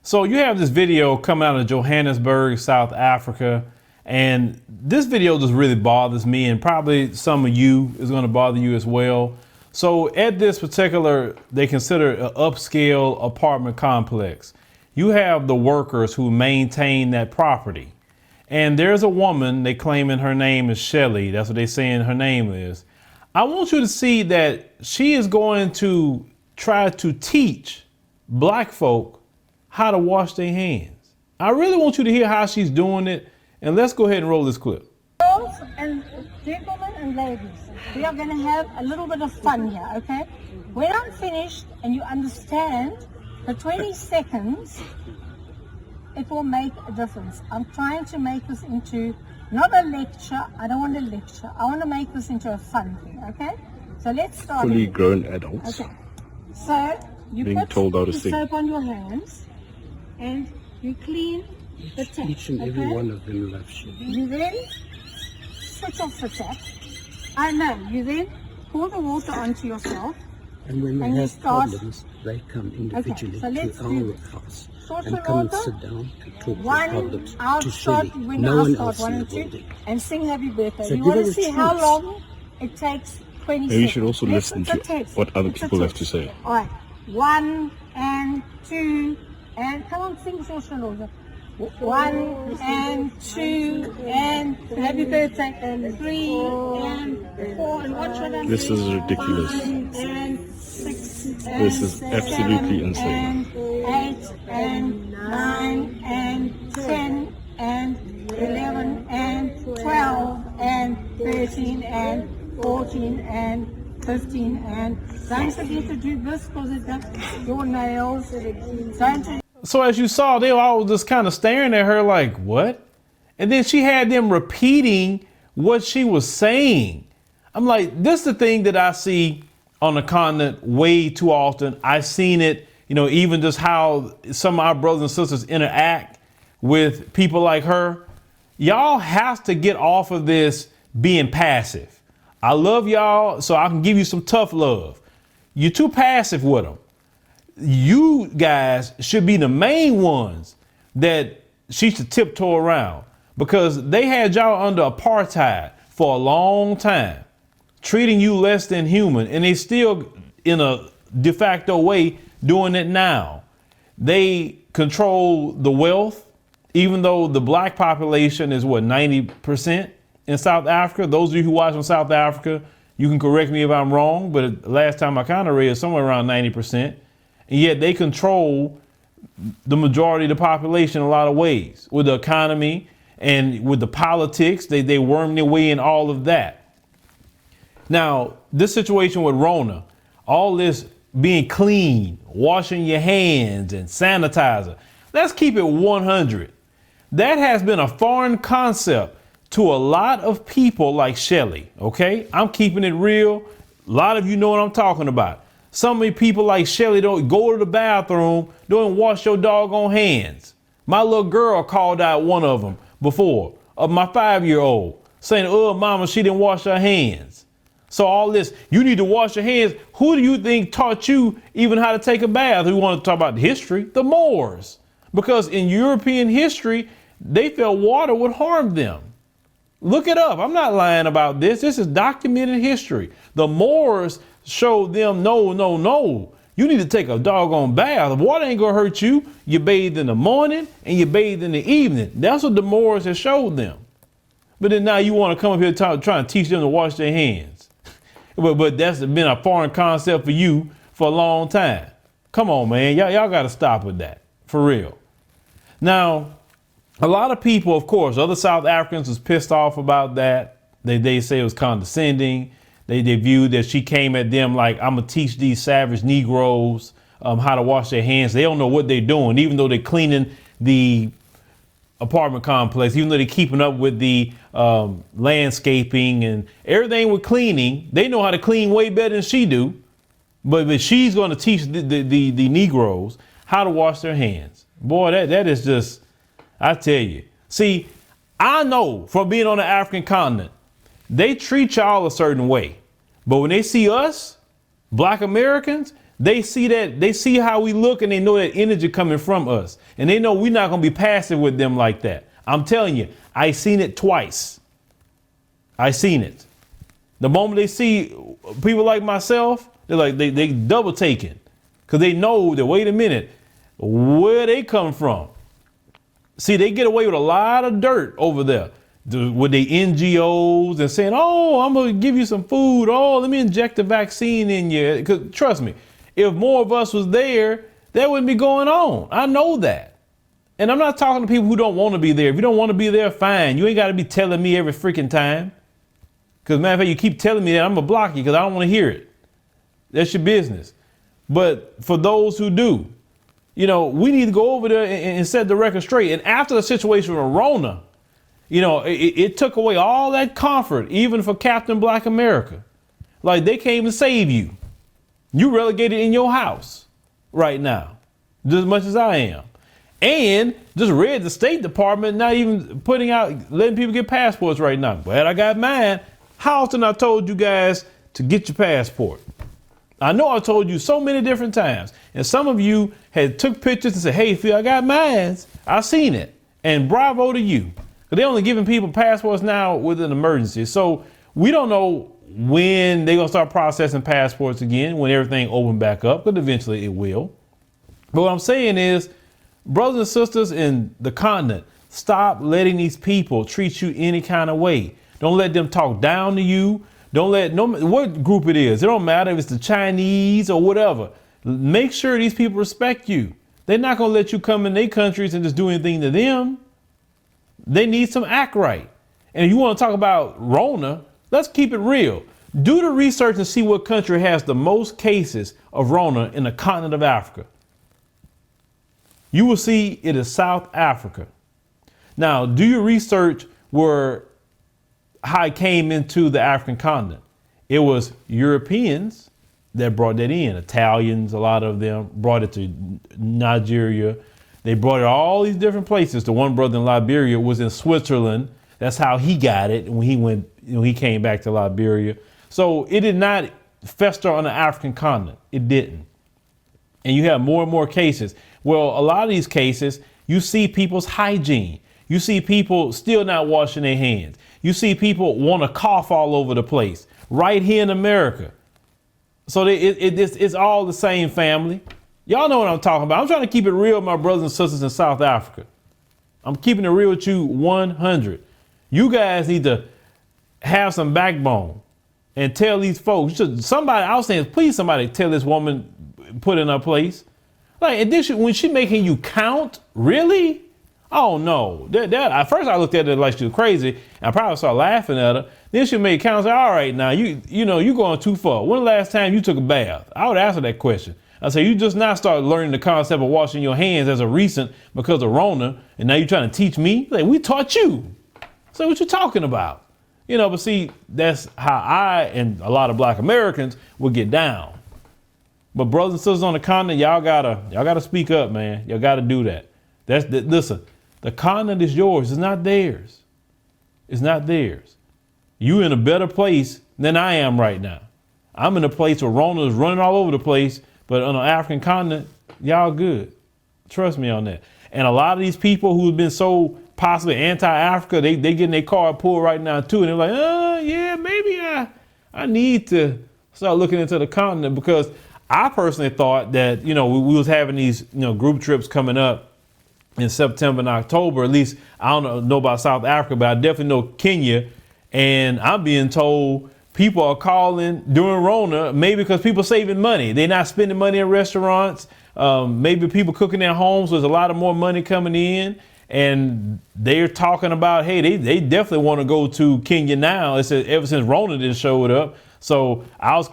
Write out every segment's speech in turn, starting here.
So you have this video coming out of Johannesburg, South Africa, and this video just really bothers me, and probably some of you is going to bother you as well. So at this particular, they consider an upscale apartment complex. You have the workers who maintain that property. And there's a woman, they claiming her name is Shelly. That's what they saying her name is. I want you to see that she is going to try to teach black folk how to wash their hands. I really want you to hear how she's doing it. And let's go ahead and roll this clip. Girls and gentlemen and ladies, we are going to have a little bit of fun here, okay? When I'm finished and you understand the 20 seconds, it will make a difference. I'm trying to make this into not a lecture. I don't want a lecture. I want to make this into a fun thing, okay? So let's start. Fully grown adults. Okay. So you being put told how to the sing. soap on your hands and you clean the tap. Each and every okay? one of them loves you. You then switch off the tap. I know. You then pour the water onto yourself. And when And they you have start- problems, they come individually so let's to do our house sort and of come and order. sit down to talk their One, problems I'll to start Shirley. when No I one start else 1 in and the 2 building. and sing happy birthday. So You give want her to a see how chance. long it takes? 20 Maybe seconds. you should also Let's listen put the to text. what other Put the people have to text. say. All right. 1 and 2 and come on, sing Shosha. 1 and 2 and happy birthday and 3 and 4 and what should I This do? is ridiculous. 5 and 6 and This is absolutely 7 insane. and 8 and 9 and 10 and 11 and 12 and 13 and 14 and 15 and don't forget to do this because it does your nails. Don't. So as you saw, they were all just kind of staring at her like, what? And then she had them repeating what she was saying. I'm like, this is the thing that I see on the continent way too often. I've seen it, even just how some of our brothers and sisters interact with people like her. Y'all have to get off of this being passive. I love y'all, so I can give you some tough love. You're too passive with them. You guys should be the main ones that she should tiptoe around, because they had y'all under apartheid for a long time, treating you less than human, and they still in a de facto way doing it now. They control the wealth, even though the black population is 90% in South Africa. Those of you who watch from South Africa, you can correct me if I'm wrong, but last time I kind of read somewhere around 90%. And yet they control the majority of the population in a lot of ways, with the economy and with the politics. They worm their way in all of that. Now, this situation with Rona, all this being clean, washing your hands and sanitizer, let's keep it 100. That has been a foreign concept to a lot of people like Shelly, okay? I'm keeping it real. A lot of you know what I'm talking about. Some of you people like Shelly don't go to the bathroom, don't wash your doggone hands. My little girl called out one of them before, of my 5-year-old, saying, oh, mama, she didn't wash her hands. So all this, you need to wash your hands. Who do you think taught you even how to take a bath? We want to talk about history, the Moors. Because in European history, they felt water would harm them. Look it up. I'm not lying about this. This is documented history. The Moors showed them, no. You need to take a doggone bath. The water ain't gonna hurt you. You bathe in the morning and you bathe in the evening. That's what the Moors have showed them. But then now you want to come up here trying to teach them to wash their hands. but that's been a foreign concept for you for a long time. Come on, man. Y'all got to stop with that. For real. Now, a lot of people, of course, other South Africans was pissed off about that. They say it was condescending. They viewed that she came at them like, I'm going to teach these savage Negroes how to wash their hands. They don't know what they're doing, even though they're cleaning the apartment complex, even though they're keeping up with the landscaping and everything with cleaning. They know how to clean way better than she do. But she's going to teach the Negroes how to wash their hands. Boy, that is just, I tell you. See, I know from being on the African continent, they treat y'all a certain way. But when they see us, Black Americans, they see how we look, and they know that energy coming from us. And they know we're not going to be passive with them like that. I'm telling you, I seen it twice. I seen it. The moment they see people like myself, they double taking, because they know that, wait a minute, where they come from. See, they get away with a lot of dirt over there with the NGOs and saying, oh, I'm going to give you some food. Oh, let me inject the vaccine in you. Because trust me, if more of us was there, that wouldn't be going on. I know that. And I'm not talking to people who don't want to be there. If you don't want to be there, fine. You ain't got to be telling me every freaking time. Because matter of fact, you keep telling me that, I'm going to block you because I don't want to hear it. That's your business. But for those who do, we need to go over there and set the record straight. And after the situation with Rona, it took away all that comfort, even for Captain Black America. Like, they came to save you. You relegated in your house right now, just as much as I am. And just read the State Department not even letting people get passports right now. Glad I got mine. How often I told you guys to get your passport? I know I told you so many different times. And some of you had took pictures and said, hey, Phil, I got mine. I seen it. And bravo to you. Because they're only giving people passports now with an emergency. So we don't know when they're going to start processing passports again, when everything open back up, but eventually it will. But what I'm saying is, brothers and sisters in the continent, stop letting these people treat you any kind of way. Don't let them talk down to you. Don't let what group it is. It don't matter if it's the Chinese or whatever. Make sure these people respect you. They're not going to let you come in their countries and just do anything to them. They need some act right. And if you want to talk about Rona, let's keep it real. Do the research and see what country has the most cases of Rona in the continent of Africa. You will see it is South Africa. Now, do your research how it came into the African continent. It was Europeans that brought that in. Italians, a lot of them brought it to Nigeria. They brought it all these different places. The one brother in Liberia was in Switzerland. That's how he got it when he came back to Liberia. So it did not fester on the African continent. It didn't. And you have more and more cases. Well, a lot of these cases, you see people's hygiene. You see people still not washing their hands. You see people want to cough all over the place right here in America. So it's all the same family. Y'all know what I'm talking about. I'm trying to keep it real, my brothers and sisters in South Africa. I'm keeping it real with you 100. You guys need to have some backbone and tell these folks. I was saying, please, somebody tell this woman, put in her place. Like, when she making you count, really? Oh no! At first I looked at it like she was crazy, and I probably started laughing at her. Then she made count. Say, all right, now you going too far. When the last time you took a bath? I would answer that question. I say, you just now started learning the concept of washing your hands as a recent because of Rona, and now you're trying to teach me? Like, we taught you. So what you talking about? But see, that's how I and a lot of Black Americans would get down. But brothers and sisters on the continent, y'all gotta speak up, man. Y'all gotta do that. Listen. The continent is yours. It's not theirs. It's not theirs. You in a better place than I am right now. I'm in a place where Rona is running all over the place, but on the African continent, y'all good. Trust me on that. And a lot of these people who've been so possibly anti-Africa, they getting their card pulled right now too. And they're like, yeah, maybe I need to start looking into the continent, because I personally thought that, we was having these, group trips coming up in September and October. At least I don't know about South Africa, but I definitely know Kenya. And I'm being told people are calling during Rona, maybe because people saving money. They're not spending money in restaurants. Maybe people cooking their homes. There's a lot of more money coming in. And they're talking about, hey, they definitely want to go to Kenya now. It's ever since Rona didn't show it up. So I was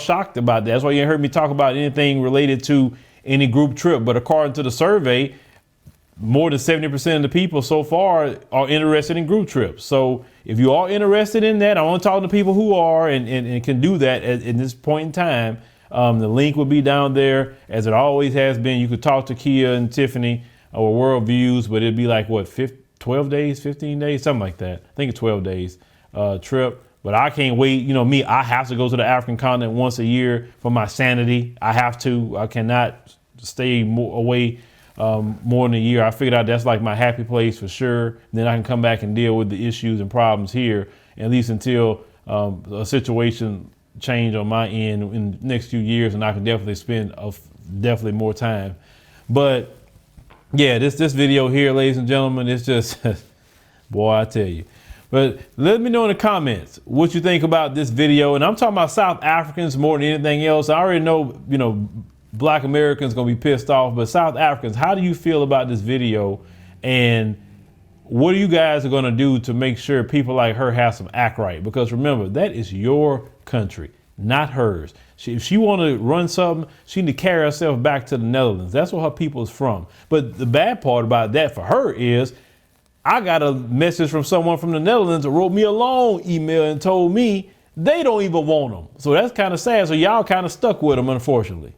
shocked about that. That's why you ain't heard me talk about anything related to any group trip. But according to the survey, more than 70% of the people so far are interested in group trips. So if you are interested in that, I want to talk to people who are and can do that at this point in time. The link will be down there, as it always has been. You could talk to Kia and Tiffany or Worldviews, but it'd be like, 12 days, 15 days, something like that. I think it's 12 days trip. But I can't wait. You know, me, I have to go to the African continent once a year for my sanity. I have to. I cannot stay away more than a year. I figured out that's like my happy place for sure. Then I can come back and deal with the issues and problems here, at least until a situation change on my end in the next few years, and I can definitely spend definitely more time. But yeah, this video here, ladies and gentlemen, it's just, boy, I tell you. But let me know in the comments what you think about this video. And I'm talking about South Africans more than anything else. I already know, you know, Black Americans gonna be pissed off, but South Africans, how do you feel about this video? And what are you guys gonna do to make sure people like her have some act right? Because remember, that is your country, not hers. If she want to run something, she need to carry herself back to the Netherlands. That's where her people is from. But the bad part about that for her is, I got a message from someone from the Netherlands that wrote me a long email and told me they don't even want them. So that's kind of sad. So y'all kind of stuck with them, unfortunately.